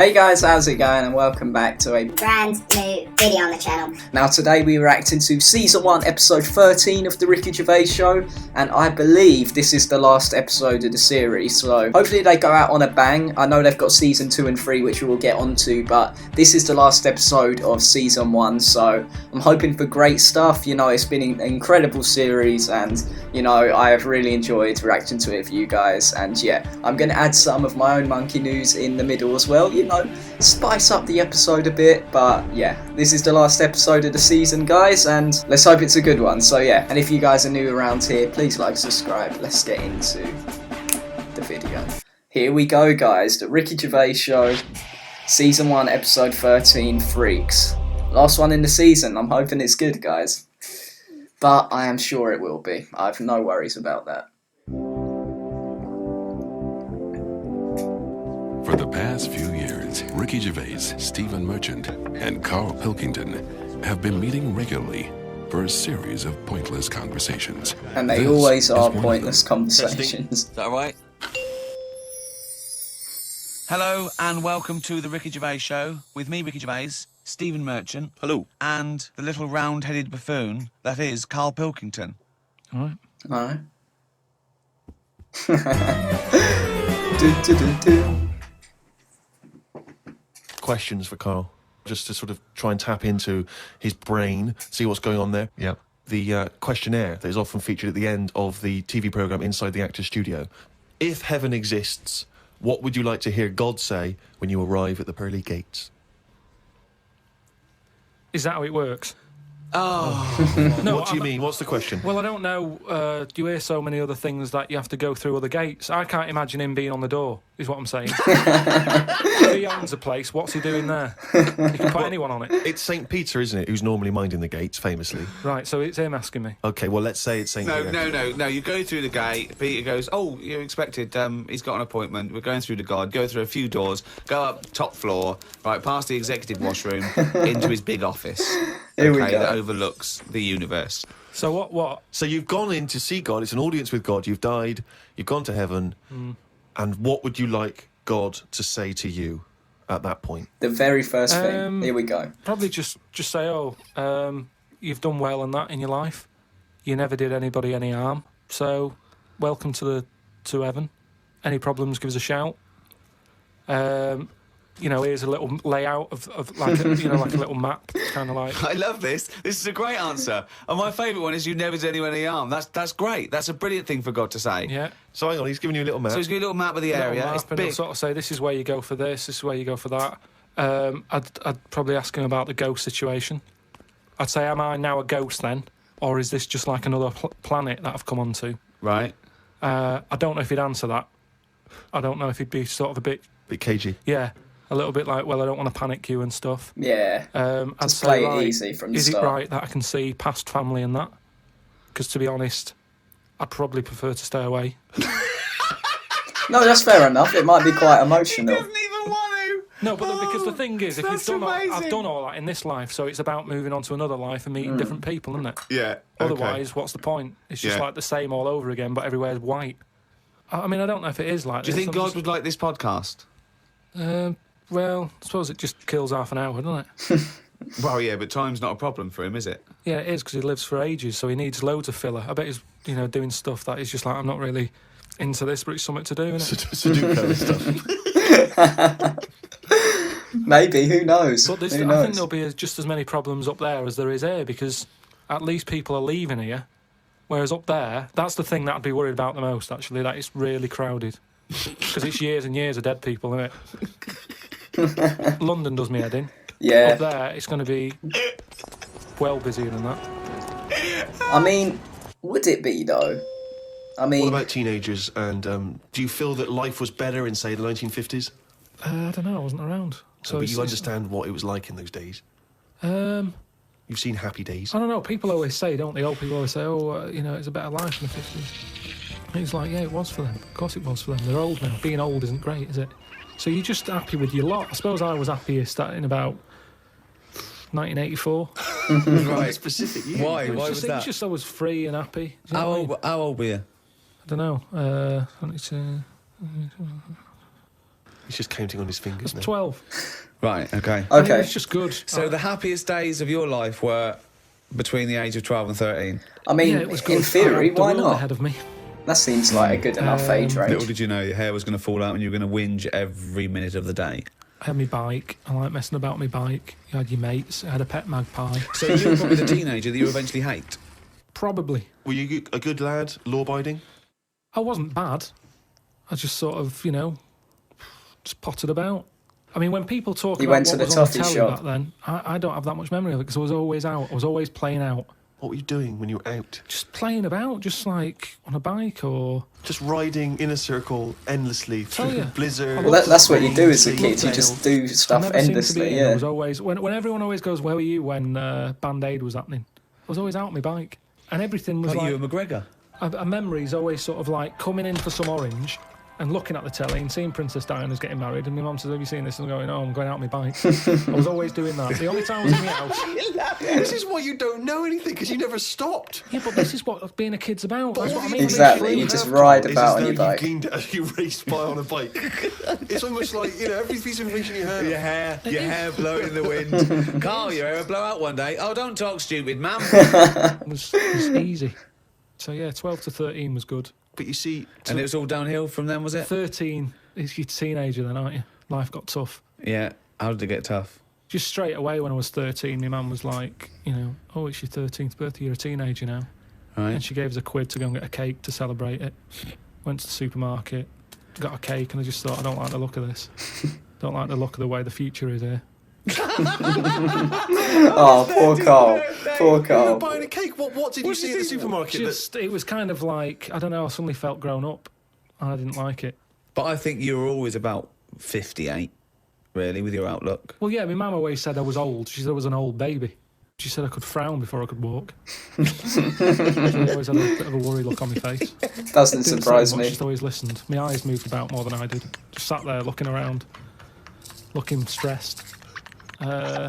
Hey guys, how's it going, and welcome back to a brand new video on the channel. Now today we react to Season 1, Episode 13 of The Ricky Gervais Show, and I believe this is the last episode of the series, so hopefully they go out on a bang. I know they've got Season 2 and 3 which we will get onto, but this is the last episode of Season 1, so I'm hoping for great stuff. You know, it's been an incredible series, and you know, I have really enjoyed reacting to it for you guys, and yeah, I'm going to add some of my own monkey news in the middle as well, you know, spice up the episode a bit. But yeah, this is the last episode of the season, guys, and let's hope it's a good one. So yeah, and if you guys are new around here, please like, subscribe. Let's get into the video. Here we go, guys. The Ricky Gervais Show, Season 1, Episode 13, Freaks. Last one in the season. I'm hoping it's good, guys, but I am sure it will be. I have no worries about that. For the past few years, Ricky Gervais, Stephen Merchant, and Carl Pilkington have been meeting regularly for a series of pointless conversations. And they always are pointless conversations. Is that all right? Hello and welcome to the Ricky Gervais Show with me, Ricky Gervais, Stephen Merchant. Hello. And the little round-headed buffoon that is Carl Pilkington. All right. Questions for Carl, just to sort of try and tap into his brain, see what's going on there. Yeah. The questionnaire that is often featured at the end of the TV programme Inside the Actor's Studio. If heaven exists, what would you like to hear God say when you arrive at the pearly gates? Is that how it works? Oh. No, what do you mean? What's the question? Well, I don't know. Do you hear so many other things that you have to go through other gates? I can't imagine him being on the door, is what I'm saying. If he owns a place, what's he doing there? He can put anyone on it. It's St. Peter, isn't it, who's normally minding the gates, famously? Right, so it's him asking me. OK, well, let's say it's St. Peter. No. You go through the gate. Peter goes, oh, you're expected. He's got an appointment. We're going through the God. Go through a few doors. Go up top floor. Right, past the executive washroom into his big office. Here we go. That overlooks the universe. So what? So you've gone in to see God. It's an audience with God. You've died. You've gone to heaven. And what would you like God to say to you at that point? The very first thing. Here we go. Probably just say, you've done well and that in your life. You never did anybody any harm. So welcome to heaven. Any problems, give us a shout. You know, here's a little layout of like a, like a little map, kind of like. I love this. This is a great answer. And my favourite one is you never did anyone any harm. That's great. That's a brilliant thing for God to say. Yeah. So hang on, he's giving you a little map. So he's giving you a little map of the area. Map, it's and big. he'll sort of say, this is where you go for this is where you go for that. I'd probably ask him about the ghost situation. I'd say, am I now a ghost then? Or is this just like another planet that I've come onto? Right. I don't know if he'd answer that. I don't know if he'd be sort of a bit cagey. Yeah. A little bit like, well, I don't want to panic you and stuff. Yeah. I'd say, play it easy from the start. Is it right that I can see past family and that? Because to be honest, I'd probably prefer to stay away. No, that's fair enough. It might be quite emotional. He doesn't even want to. No, but because the thing is, if you've done amazing. I've done all that in this life, so it's about moving on to another life and meeting different people, isn't it? Yeah. Otherwise, what's the point? It's just like the same all over again, but everywhere's white. I mean, I don't know if it is like Do this. you think God would like this podcast? Well, I suppose it just kills half an hour, doesn't it? Well, yeah, but time's not a problem for him, is it? Yeah, it is, because he lives for ages, so he needs loads of filler. I bet he's, doing stuff that he's just like, I'm not really into this, but it's something to do, isn't it? Sudoku and stuff. Maybe, who knows? But Who I knows? think there'll be just as many problems up there as there is here, because at least people are leaving here, whereas up there, that's the thing that I'd be worried about the most, actually, that it's really crowded. Because it's years and years of dead people, isn't it? London does me head in. Yeah. Up there, it's going to be well busier than that. I mean, would it be, though? I mean... What about teenagers, and do you feel that life was better in, say, the 1950s? I don't know, I wasn't around. So but you understand what it was like in those days? You've seen Happy Days. I don't know, people always say, don't they? Old people always say, it's a better life in the 50s. And it's like, yeah, it was for them. Of course it was for them. They're old now. Being old isn't great, is it? So you're just happy with your lot. I suppose I was happiest in about 1984. Right. Specific year. Why? Why was that? It's just I was free and happy. Do you know How what I mean? old were you? I don't know. 22. He's just counting on his fingers now. 12. Right, okay. And it Okay. was just good. So the happiest days of your life were between the age of 12 and 13. I mean, yeah, it was good. in theory, I had the why world not? ahead of me. That seems like a good enough age Little range. did you know your hair was going to fall out and you were going to whinge every minute of the day. I had my bike. I like messing about my bike. You had your mates. I had a pet magpie. So you were probably the teenager that you eventually hate. Probably. Were you a good lad, law-abiding? I wasn't bad. I just sort of, just potted about. I mean, when people talk You about went to what the was on the toffee telly shop. back then, I don't have that much memory of it because I was always out. I was always playing out. What were you doing when you were out? Just playing about, just like on a bike or... Just riding in a circle endlessly Tell through ya. blizzard. Well, that's what you do as a rain, kid. You hail. just do I stuff never seemed to endlessly, be in. I yeah. was always... When everyone always goes, where were you when Band Aid was happening? I was always out on my bike. And everything was Like like... you and McGregor. A memory's always sort of like coming in for some orange and looking at the telly and seeing Princess Diana's getting married, and my mum says, have you seen this? And I'm going, oh, I'm going out on my bike. I was always doing that. The only time I was in the house... This is why you don't know anything, because you never stopped. Yeah, but this is what being a kid's about. That's what I mean. Exactly, you just ride It's about as on your though bike. You gained it as you raced by on a bike. It's almost like, every piece of information you have. Your hair blowing in the wind. Carl, your hair will blow out one day. Oh, don't talk stupid, ma'am. It was easy. So yeah, 12 to 13 was good. But you see... And it was all downhill from then, was it? 13, is your teenager then, aren't you? Life got tough. Yeah. How did it get tough? Just straight away when I was 13, my mum was like, oh, it's your 13th birthday, you're a teenager now. Right. And she gave us a quid to go and get a cake to celebrate it. Went to the supermarket, got a cake, and I just thought, I don't like the look of this. Don't like the look of the way the future is here. Oh, poor Carl. Poor You were Carl. buying a cake. What did you see at the supermarket? It was kind of like, I don't know, I suddenly felt grown up. And I didn't like it. But I think you were always about 58, really, with your outlook. Well, yeah, my mum always said I was old. She said I was an old baby. She said I could frown before I could walk. She always had a bit of a worried look on my face. Doesn't Didn't surprise say much, me. just always listened. My eyes moved about more than I did. Just sat there looking around, looking stressed. My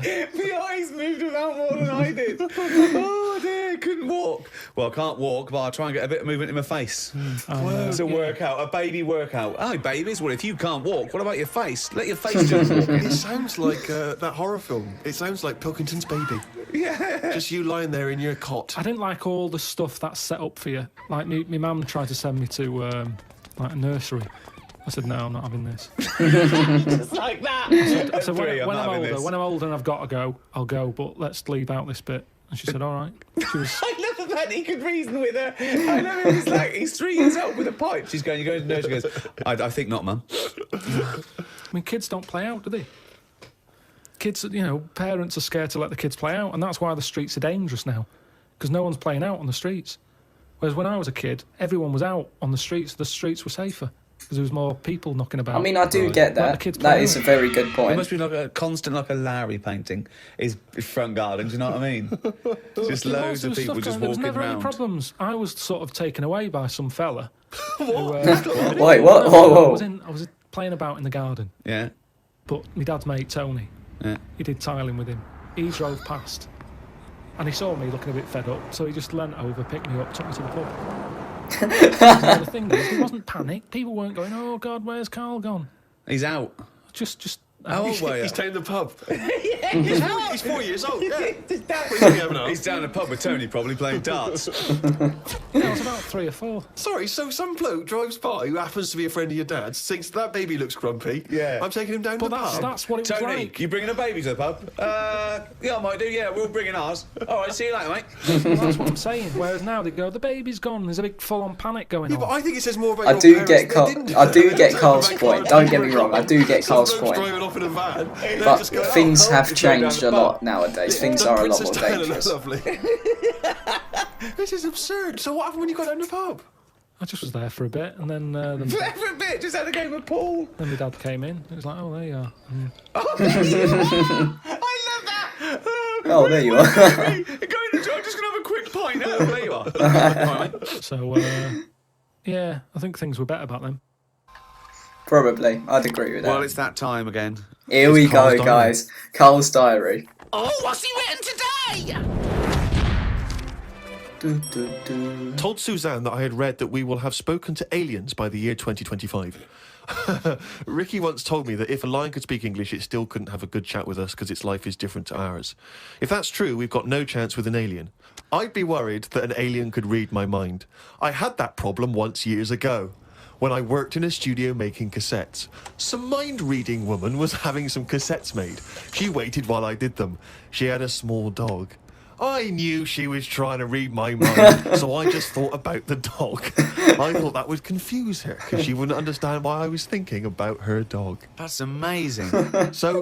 eyes moved about more than I did. Oh dear, couldn't walk. Well, I can't walk, but I'll try and get a bit of movement in my face. It's a workout, a baby workout. Oh, babies, well, if you can't walk, what about your face? Let your face just walk. It sounds like that horror film. It sounds like Pilkington's Baby. Yeah. Just you lying there in your cot. I didn't like all the stuff that's set up for you. Like, my mum tried to send me to, like, a nursery. I said, no, I'm not having this. Just like that. I said, Three, I'm when not I'm having older, this. when I'm older and I've got to go, I'll go, but let's leave out this bit. And she said, all right. She was... I love the fact he could reason with her. I know, he's like, he's 3 years old with a pipe. She's going, you're going to nurse. She goes, I think not, Mum. I mean, kids don't play out, do they? Kids, parents are scared to let the kids play out, and that's why the streets are dangerous now, because no one's playing out on the streets. Whereas when I was a kid, everyone was out on the streets. The streets were safer because there was more people knocking about. I mean, I do get Let the that. kids That play is a out. very good It point. must be like a constant, like a Lowry painting, his front garden, do you know what I mean? Just There loads of was people stuff just going- there was walking never any around. problems. I was sort of taken away by some fella. What? Wait, what? Whoa, whoa. I was playing about in the garden, Yeah, but my dad's mate Tony, yeah. he did tiling with him. He drove past, and he saw me looking a bit fed up, so he just leant over, picked me up, took me to the pub. The thing is, there wasn't panic. People weren't going, "Oh God, where's Carl gone?" He's out. Just. How old were you? He's down the pub. He's 4 years old. Yeah. What are you having on? He's down the pub with Tony, probably playing darts. I was about 3 or 4. Sorry, so some bloke drives by who happens to be a friend of your dad's, thinks that baby looks grumpy. Yeah. I'm taking him down to But the pub. that's what it was Tony, like. you bringing a baby to the pub? Yeah, I might do. Yeah, we're all bringing ours. All right, see you later, mate. Well, that's what I'm saying. Whereas now they go, the baby's gone. There's a big full-on panic going Yeah, on. but I think it says more about I your do parents. get They Carl- didn't I do that. get They Carl's went point. back Don't to get me wrong, I do get Some Carl's bloke's point. driving off in a van. They But just go, things "Oh, have it's going down changed the a pub." lot nowadays. Things are a lot more Princess Diana, dangerous. Lovely. This is absurd. So what happened when you got down the pub? I just was there for a bit, and then For a bit, just had a game of pool. then my dad came in. It was like, oh, there you are. I love that. Oh, there you are. Going to I'm just going to have a quick pint. Oh, there you are. Right. So, yeah, I think things were better back then. Probably. I'd agree with that. Well, it's that time again. Here we Carl's go, diary. guys. Carl's diary. Oh, what's he written today? Do, do, do. Told Suzanne that I had read that we will have spoken to aliens by the year 2025. Ricky once told me that if a lion could speak English, it still couldn't have a good chat with us because its life is different to ours. If that's true, we've got no chance with an alien. I'd be worried that an alien could read my mind. I had that problem once years ago, when I worked in a studio making cassettes. Some mind-reading woman was having some cassettes made. She waited while I did them. She had a small dog. I knew she was trying to read my mind, so I just thought about the dog. I thought that would confuse her, because she wouldn't understand why I was thinking about her dog. That's amazing. So,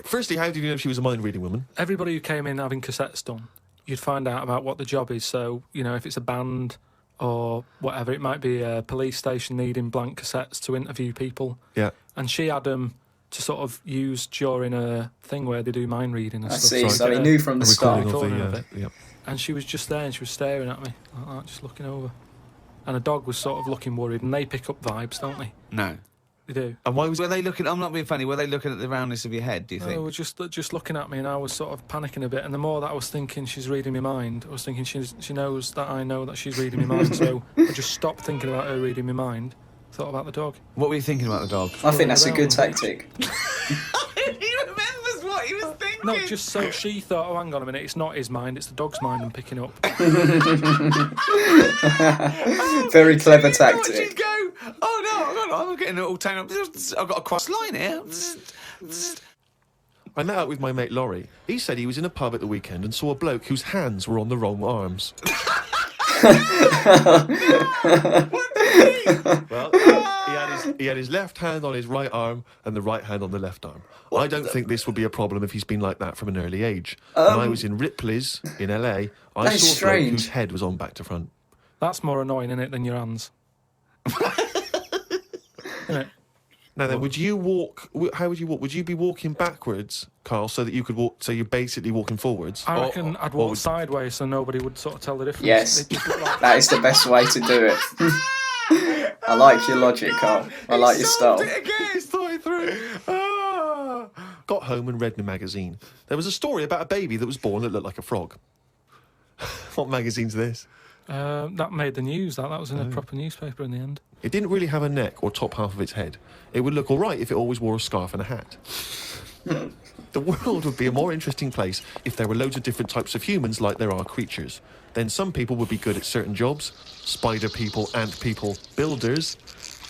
firstly, how did you know she was a mind-reading woman? Everybody who came in having cassettes done, you'd find out about what the job is. So, you know, if it's a band or whatever, it might be a police station needing blank cassettes to interview people. Yeah. And she had them to sort of use during a thing where they do mind reading and I stuff. see, so he knew from the start. Recording of it. Yep. And she was just there and she was staring at me like that, just looking over. And the dog was sort of looking worried, and they pick up vibes, don't they? No. They do. And why was Were they looking... I'm not being funny. Were they looking at the roundness of your head, do you They think? were just looking at me, and I was sort of panicking a bit. And the more that I was thinking she's reading my mind, I was thinking she knows that I know that she's reading my mind. So I just stopped thinking about her reading my mind, thought about the dog. What were you thinking about the dog? I think that's a good tactic. He remembers what he was thinking. No, just so she thought, oh, hang on a minute, it's not his mind, it's the dog's mind I'm picking up. Very clever She'd tactic. go, oh no, I'm getting it all tangled up. I've got a cross line here. I met up with my mate Laurie. He said he was in a pub at the weekend and saw a bloke whose hands were on the wrong arms. Well, he had his left hand on his right arm and the right hand on the left arm. I don't think this would be a problem if he's been like that from an early age. When I was in Ripley's in LA, I That's saw a bloke strange. whose head was on back to front. That's more annoying, innit, than your hands. Innit? Now then, would you walk? How would you walk? Would you be walking backwards, Carl, so that you could walk? So you're basically walking forwards. I reckon I'd walk sideways so nobody would sort of tell the difference. Yes, They'd just look like... that is the best way to do it. I like your logic, Carl. I like your style. It again, it's thought through. Ah. Got home and read in a magazine. There was a story about a baby that was born that looked like a frog. What magazine's this? That made the news. That was in a proper newspaper in the end. It didn't really have a neck or top half of its head. It would look all right if it always wore a scarf and a hat. The world would be a more interesting place if there were loads of different types of humans like there are creatures. Then some people would be good at certain jobs. Spider people, ant people, builders,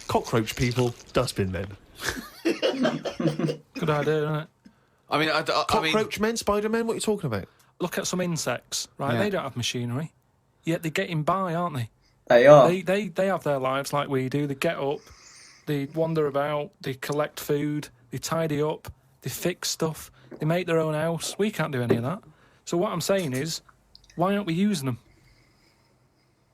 cockroach people, dustbin men. Good idea, isn't it? I mean, Cockroach men, spider men, what are you talking about? Look at some insects, right? Yeah. They don't have machinery, yet they're getting by, aren't they? They are. They have their lives like we do. They get up, they wander about, they collect food, they tidy up, they fix stuff, they make their own house. We can't do any of that. So what I'm saying is, why aren't we using them?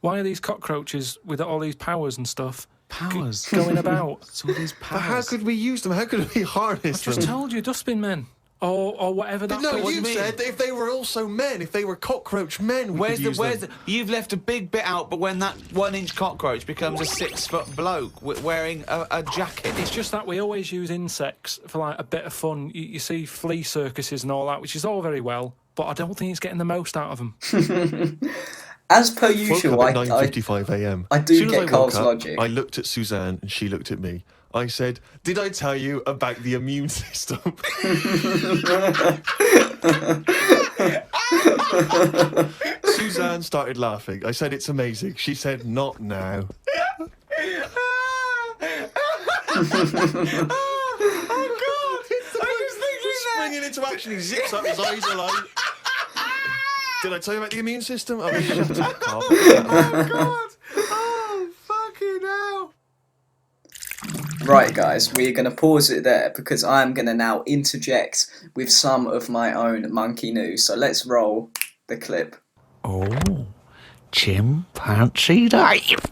Why are these cockroaches with all these powers and stuff powers going about? It's all these powers. But how could we use them? How could we harness I them? just told you, dustbin men. Or whatever that No, was. you said that if they were also men, if they were cockroach men, we could use them. You've left a big bit out, but when that 1-inch cockroach becomes a 6-foot bloke wearing a jacket. It's just that we always use insects for like a bit of fun. You see flea circuses and all that, which is all very well, but I don't think it's getting the most out of them. As per usual, Woke up at I 9:55 a.m. I do Soon as get I Carl's woke up, logic. I looked at Suzanne and she looked at me. I said, "Did I tell you about the immune system?" Suzanne started laughing. I said, "It's amazing." She said, "Not now." Springing into action, he zips up, his eyes are like... Did I tell you about the immune system? I mean, shut up, Carl. Oh, God. Oh, fucking hell. Right, guys, we're going to pause it there because I'm going to now interject with some of my own monkey news. So let's roll the clip. Oh, chimpanzee dive.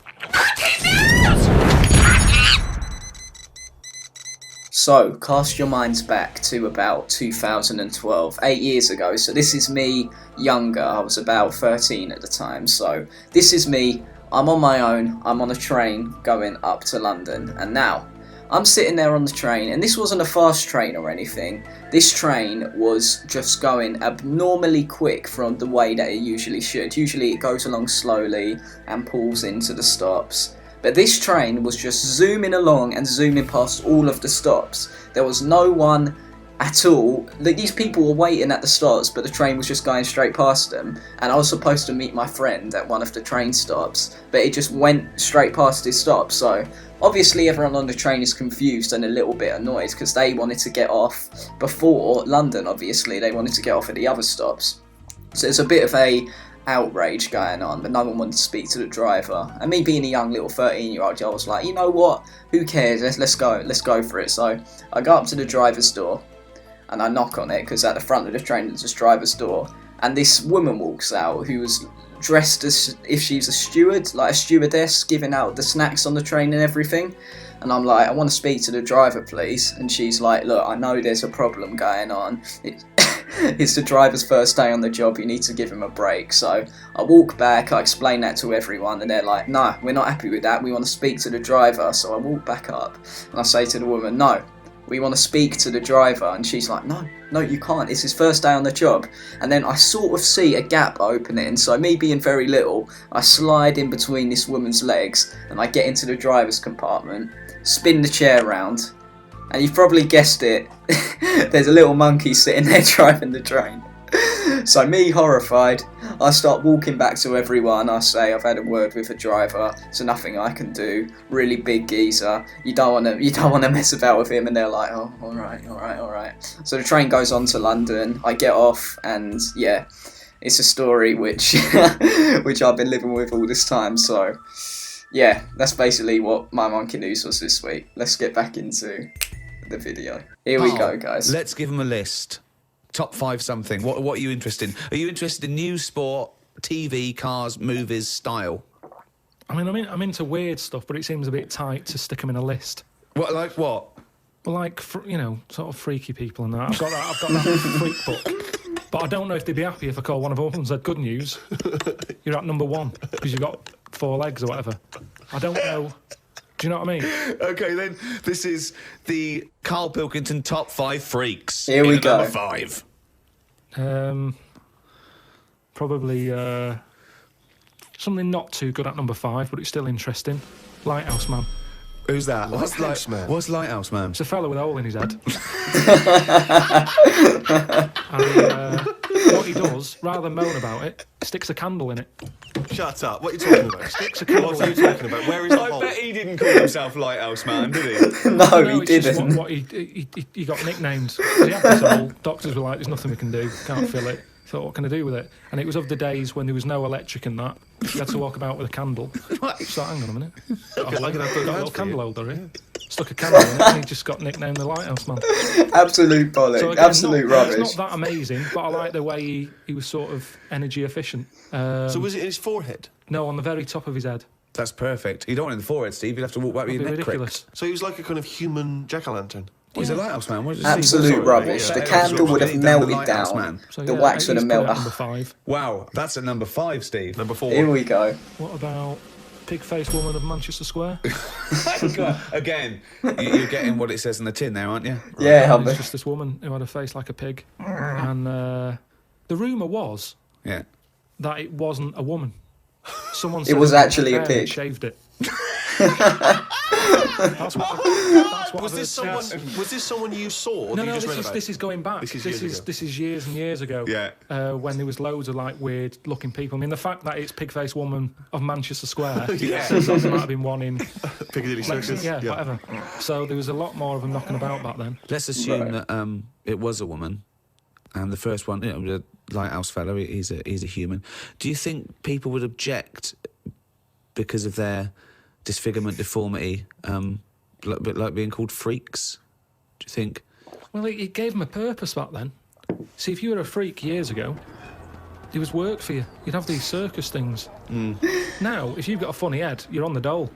So, cast your minds back to about 2012, 8 years ago. So this is me younger, I was about 13 at the time. So this is me, I'm on my own, I'm on a train going up to London. And now, I'm sitting there on the train, and this wasn't a fast train or anything. This train was just going abnormally quick from the way that it usually should. Usually it goes along slowly and pulls into the stops. But this train was just zooming along and zooming past all of the stops. There was no one at all. These people were waiting at the stops, but the train was just going straight past them. And I was supposed to meet my friend at one of the train stops, but it just went straight past his stop. So obviously everyone on the train is confused and a little bit annoyed because they wanted to get off before London. Obviously they wanted to get off at the other stops. So there's a bit of a outrage going on, but no one wanted to speak to the driver. And me being a young little 13-year-old, I was like, you know what, who cares, let's go for it. So I go up to the driver's door and I knock on it, because at the front of the train there's this driver's door, and this woman walks out who was dressed as if she's a steward, like a stewardess, giving out the snacks on the train and everything. And I'm like, I want to speak to the driver, please. And she's like, look, I know there's a problem going on. It's the driver's first day on the job, you need to give him a break. So I walk back, I explain that to everyone, and they're like, no, we're not happy with that, we want to speak to the driver. So I walk back up and I say to the woman, no, we want to speak to the driver. And she's like, no, you can't, it's his first day on the job. And then I sort of see a gap opening, so me being very little, I slide in between this woman's legs and I get into the driver's compartment, spin the chair around, and you've probably guessed it, there's a little monkey sitting there driving the train. So me, horrified, I start walking back to everyone. I say, I've had a word with the driver, so nothing I can do. Really big geezer. You don't want to mess about with him. And they're like, oh, all right. So the train goes on to London. I get off, and yeah, it's a story which which I've been living with all this time. So yeah, that's basically what my monkey news was this week. Let's get back into the video. Here we go, guys. Let's give them a list. Top 5 something. What are you interested in? Are you interested in news, sport, TV, cars, movies, style? I mean, I'm into weird stuff, but it seems a bit tight to stick them in a list. What, like what? Well, like, sort of freaky people and that. I've got that freak book. But I don't know if they'd be happy if I call one of them and said, good news, you're at number 1 because you've got 4 legs or whatever. I don't know. Do you know what I mean? Okay, then this is the Carl Pilkington top 5 freaks. Here we go. Number 5. Probably something not too good at number 5, but it's still interesting. Lighthouse Man. Who's that? Lighthouse Man? What's Lighthouse Man? It's a fella with a hole in his head. And what he does, rather than moan about it, sticks a candle in it. Shut up. What are you talking about? Sticks a candle What are in you it. talking about? Where is the I hole? bet he didn't call himself Lighthouse Man, did he? No, he it's just didn't. what he got nicknamed. He had this hole. Doctors were like, there's nothing we can do, can't fill it. Thought, what can I do with it? And it was of the days when there was no electric and that. You had to walk about with a candle. So hang on a minute. I can have Got a the little candle holder here. Stuck a candle in it and he just got nicknamed the Lighthouse Man. Absolute bollock. So again, Absolute rubbish. It's not that amazing, but I like the way he was sort of energy efficient. So was it in his forehead? No, on the very top of his head. That's perfect. You don't want it in the forehead, Steve. You'd have to walk back with That'd your be neck ridiculous. cricked. So he was like a kind of human jack-o'-lantern. He's a Lighthouse Man. What did you Absolute say? rubbish. Yeah. The candle would have Down the melted Lighthouse down. Man. So The yeah, wax would he's have put it melted. at number 5. Wow, that's at number 5, Steve. Number 4. Here we go. What about Pig-Faced Woman of Manchester Square? Again, you're getting what it says in the tin there, aren't you? Yeah, It's Hubby. just this woman who had a face like a pig. And the rumour was Yeah. that it wasn't a woman. Someone It said was it actually a hair and pig. shaved it. That's what Was I've this heard. someone? Was this someone you saw? Or No, that you no, just read this about? is going back. This is years ago. This is years and years ago. Yeah. When there was loads of like weird looking people. I mean, the fact that it's Pig-Faced Woman of Manchester Square Yeah. says that there might have been one in Piccadilly Circus. yeah, whatever. So there was a lot more of them knocking about back then. Let's assume Right. that it was a woman, and the first one, the Lighthouse fellow, he's a human. Do you think people would object because of their disfigurement, deformity, a bit like being called freaks? Do you think? Well, it gave them a purpose back then. See, if you were a freak years ago, there was work for you. You'd have these circus things. Now, if you've got a funny head, you're on the dole.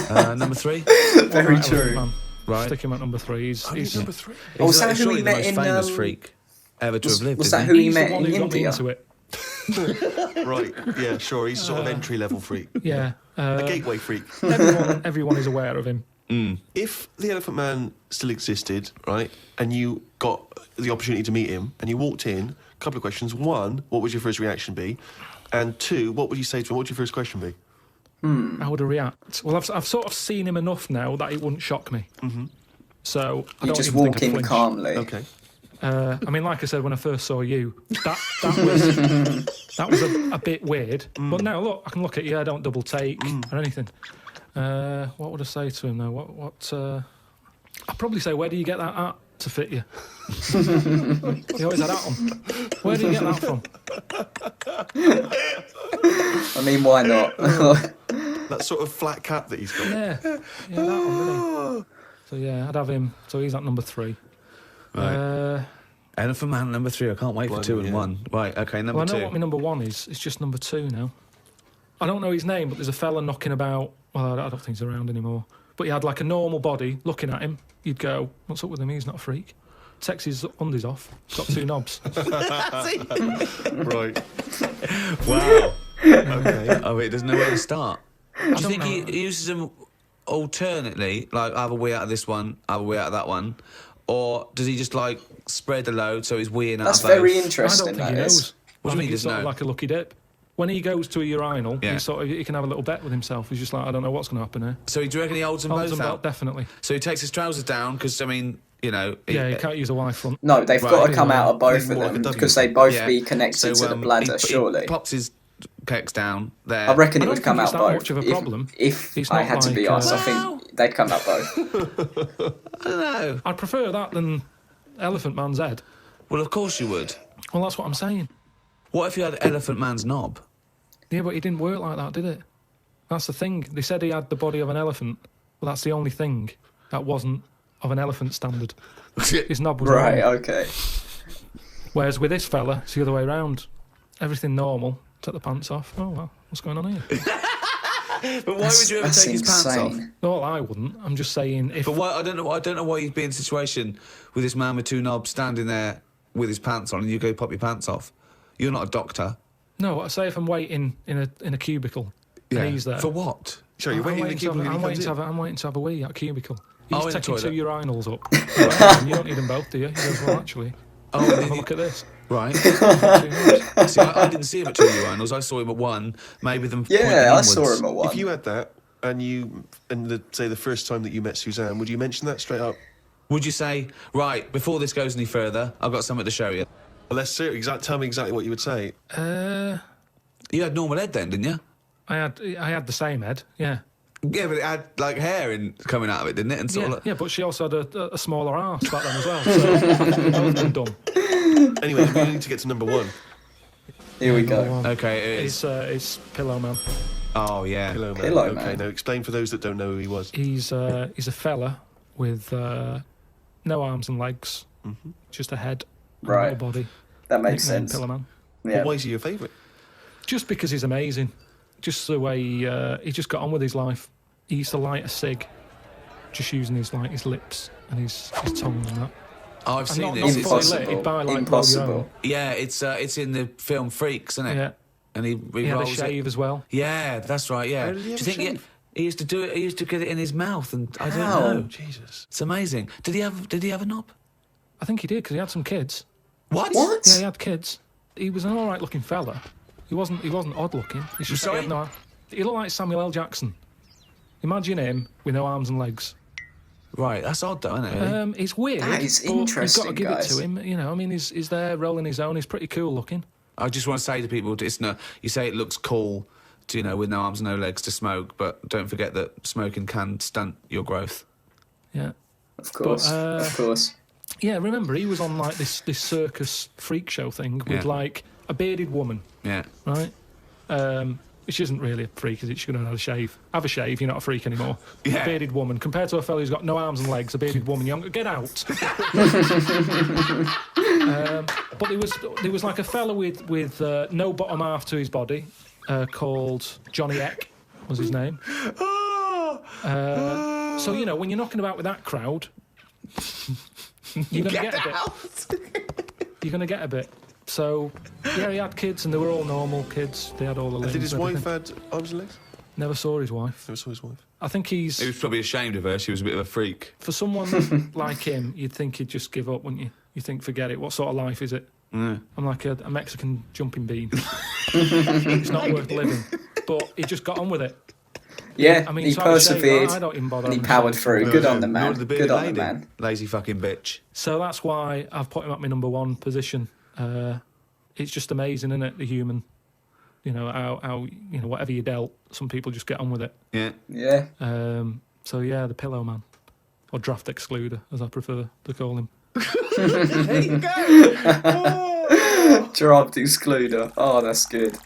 Number 3? Very Lighthouse true. Man. Right. Stick him at number 3. He's Number 3. Oh, was that who surely he the met most in, famous freak ever to have lived. was isn't that he? who he he's met the one in who got me India? into it. Right. Yeah. Sure. He's sort of entry-level freak. Yeah. A gateway freak. Everyone is aware of him. If the Elephant Man still existed, right, and you got the opportunity to meet him, and you walked in, a couple of questions. 1, what would your first reaction be? And 2, what would you say to him? What would your first question be? How would I react? Well, I've sort of seen him enough now that it wouldn't shock me. So I You don't just even think walk I'd in flinch. Okay. calmly. I mean, like I said when I first saw you, that was a bit weird. But now look, I can look at you. I don't double take or anything. What would I say to him though? What? I'd probably say, where do you get that at to fit you? You always had that on. Where do you get that from? I mean, why not? That sort of flat cap that he's got. Yeah, that one. Really. So yeah, I'd have him. So he's at number 3. Right. Elephant Man number 3. I can't wait for 2 and 1. Right, okay, number Well, I know 2. what my number 1 is. It's just number 2 now. I don't know his name, but there's a fella knocking about. Well, I don't think he's around anymore. But he had like a normal body. Looking at him, you'd go, "What's up with him? He's not a freak." Takes his undies off. Got 2 knobs. Right. Wow. Okay. Oh, it doesn't know where to start. Do you don't think know. he uses them alternately, like have a wee out of this one, have a wee out of that one? Or does he just like spread the load so he's weeing out That's of both? very I don't interesting, think that he is. knows. What do you I mean think it's he doesn't sort of know? like a lucky dip. When he goes to a urinal, Yeah. he can have a little bet with himself. He's just like, I don't know what's going to happen here. So do you reckon he holds them Holds both them out? out, definitely. So he takes his trousers down because, I mean, you know... Yeah, you can't use a Y front. No, they've Right. got to come out of both of More like a them W. because they both Yeah. be connected to the bladder, he surely. pops his kecks down there. I reckon I it don't would come think out it's that both. much of a problem. If It's I not had to be like, asked, I Wow. think they'd come out both. I don't know. I'd prefer that than Elephant Man's head. Well, of course you would. Well, that's what I'm saying. What if you had Elephant Man's knob? Yeah, but he didn't work like that, did it? That's the thing. They said he had the body of an elephant, but that's the only thing that wasn't of an elephant standard. His knob was Right, wrong. okay. Whereas with this fella, it's the other way around. Everything normal. Take the pants off. Oh, well, what's going on here? But why would you ever That's take his pants off? insane. Well, I wouldn't. I'm just saying if... But why? I don't know why you'd be in a situation with this man with 2 knobs standing there with his pants on, and you go pop your pants off. You're not a doctor. No, I say if I'm waiting in a cubicle and he's there. For what? Sure, you're waiting in the cubicle and he I'm comes in. I'm waiting to have a wee at a cubicle. Oh, He's in the taking 2 toilet. urinals up. You don't need them both, do you? He goes, well, actually, Oh, have a look at this. right. 2 knobs. See, I didn't see him at 2 urinals. I saw him at 1. Maybe them. Yeah, pointing I inwards. saw him at one. If you had that, and say the first time that you met Suzanne, would you mention that straight up? Would you say, right, before this goes any further, I've got something to show you? Well, let's see. Tell me exactly what you would say. You had normal head then, didn't you? I had the same head, yeah. Yeah, but it had like hair coming out of it, didn't it? And sort Yeah, of like, yeah, but she also had a smaller arse back then as well, so I think we've both been done. Anyway, we need to get to number 1. Here we Number go. one. okay, it is. It's Pillow Man. Oh yeah. Pillow Man. Pillow okay, Man. now explain for those that don't know who he was. He's a fella with no arms and legs, just a head, and Right. no body. That makes Nicknamed sense. Pillow Man. Yeah. Well, why is he your favourite? Just because he's amazing. Just the way he just got on with his life. He used to light a cig, just using his lips and his tongue and that. Oh, I've And seen not this. It's Impossible. fully lit, he'd buy like Impossible. yeah, it's in the film Freaks, isn't it? Yeah. And he He had a rolls shave it. as well. Yeah, that's right. Yeah. How did he Do you have a think shave? he used to do it? He used to get it in his mouth, and I don't How? know. Jesus. It's amazing. Did he have a knob? I think he did because he had some kids. What? What? Yeah, he had kids. He was an all right looking fella. He wasn't odd looking. It's just that Sorry? he looked like Samuel L. Jackson. Imagine him with no arms and legs. Right. That's odd, though, isn't it? Really? It's weird. That is but You've got interesting, to give guys. it to him. You know, I mean, he's there rolling his own. He's pretty cool looking. I just want to say to people, it's no. You say it looks cool, to, with no arms, no legs to smoke, but don't forget that smoking can stunt your growth. Yeah. Of course. Of course. Yeah, remember, he was on like this circus freak show thing with Yeah. like a bearded woman, Yeah. right? Which isn't really a freak, is it? She's going to have a shave. Have a shave, you're not a freak anymore. Yeah. A bearded woman, compared to a fella who's got no arms and legs, a bearded woman, get out. But there was like a fella with no bottom half to his body, called Johnny Eck, was his name. So, when you're knocking about with that crowd, you're going to get a bit. You're going to get a bit. So, yeah, he had kids and they were all normal kids. They had all the limbs. Did his and wife everything. had arms and legs? Never saw his wife. Never saw his wife. I think He was probably ashamed of her. She was a bit of a freak. for someone like him, you'd think he'd just give up, wouldn't you? You think, forget it. What sort of life is it? Yeah. I'm like a Mexican jumping bean. It's not worth living. But he just got on with it. Yeah, I mean, he so I was shaved, persevered I don't even bother and he having a powered shave. through. Good on the Nor man. did the Good bearded on the lady. man. Lazy fucking bitch. So that's why I've put him at my number one position. It's just amazing, isn't it? The human, how whatever you dealt, some people just get on with it. Yeah. Yeah. So yeah, the Pillow Man, or Draft Excluder, as I prefer to call him. There you go. Draft excluder. Oh, that's good.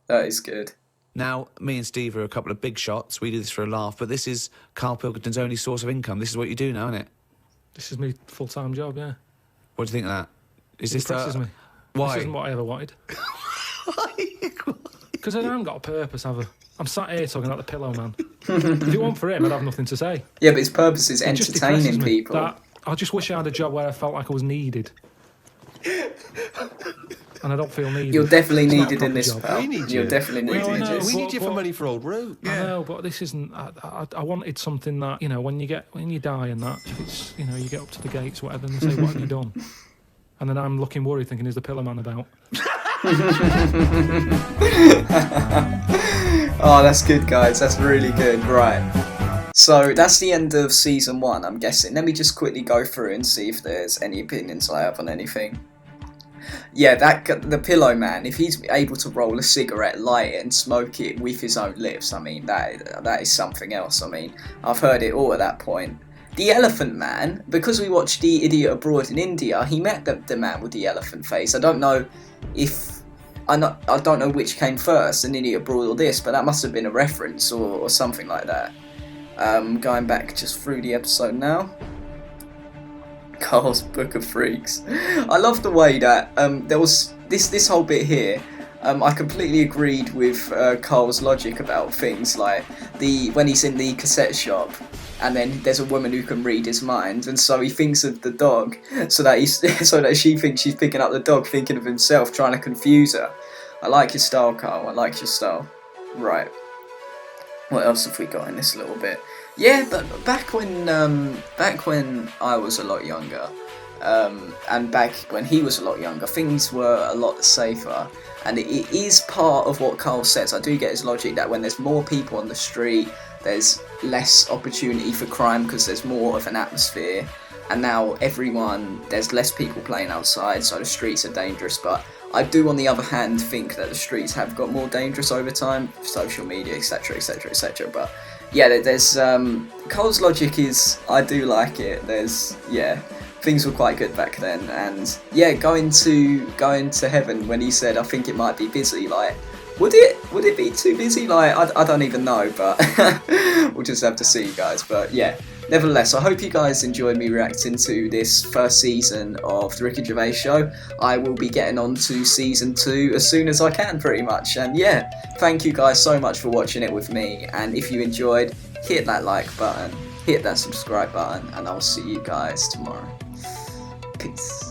That is good. Now, me and Steve are a couple of big shots. We do this for a laugh, but this is Carl Pilkington's only source of income. This is what you do now, isn't it? This is my full-time job. Yeah. What do you think of that? Is It this depresses me. Why? This isn't what I ever wanted. Because I haven't got a purpose, have I? I'm sat here talking about the Pillow Man. If it weren't for him, I'd have nothing to say. Yeah, but his purpose is It just depresses entertaining me people. that I just wish I had a job where I felt like I was needed. And I don't feel needed. You're definitely It's not a needed in proper this, job. pal. We need You're you. definitely Well, I needed. know. We need you for But- money for old road. I know, but this isn't. I wanted something that when you die and that, if it's you get up to the gates, whatever, and they say, "What have you done?" And then I'm looking worried, thinking, "Is the Pillow Man about?" Oh, that's good, guys. That's really good. Right. So that's the end of season 1, I'm guessing. Let me just quickly go through and see if there's any opinions I have on anything. Yeah, the Pillow Man, if he's able to roll a cigarette, light it, and smoke it with his own lips, I mean, that is something else. I mean, I've heard it all at that point. The Elephant Man, because we watched The Idiot Abroad in India, he met the man with the elephant face. I don't know which came first, An Idiot Abroad or this, but that must have been a reference or something like that. Going back just through the episode now. Carl's Book of Freaks. I love the way that there was this whole bit here. I completely agreed with Carl's logic about things like when he's in the cassette shop, and then there's a woman who can read his mind, and so he thinks of the dog, so that she thinks she's picking up the dog, thinking of himself, trying to confuse her. I like your style, Carl. I like your style. Right. What else have we got in this little bit? Yeah, but back when I was a lot younger, and back when he was a lot younger, things were a lot safer. And it is part of what Carl says. I do get his logic that when there's more people on the street, there's less opportunity for crime because there's more of an atmosphere. And now there's less people playing outside, so the streets are dangerous. But I do, on the other hand, think that the streets have got more dangerous over time, social media, etc, etc, etc. But yeah, there's Cole's logic is, I do like it. Things were quite good back then, and yeah, going to heaven when he said, I think it might be busy, like, would it be too busy? Like, I don't even know, but we'll just have to see, guys. But yeah, nevertheless, I hope you guys enjoyed me reacting to this first season of The Ricky Gervais Show. I will be getting on to season 2 as soon as I can, pretty much. And yeah, thank you guys so much for watching it with me. And if you enjoyed, hit that like button, hit that subscribe button, and I'll see you guys tomorrow. Peace.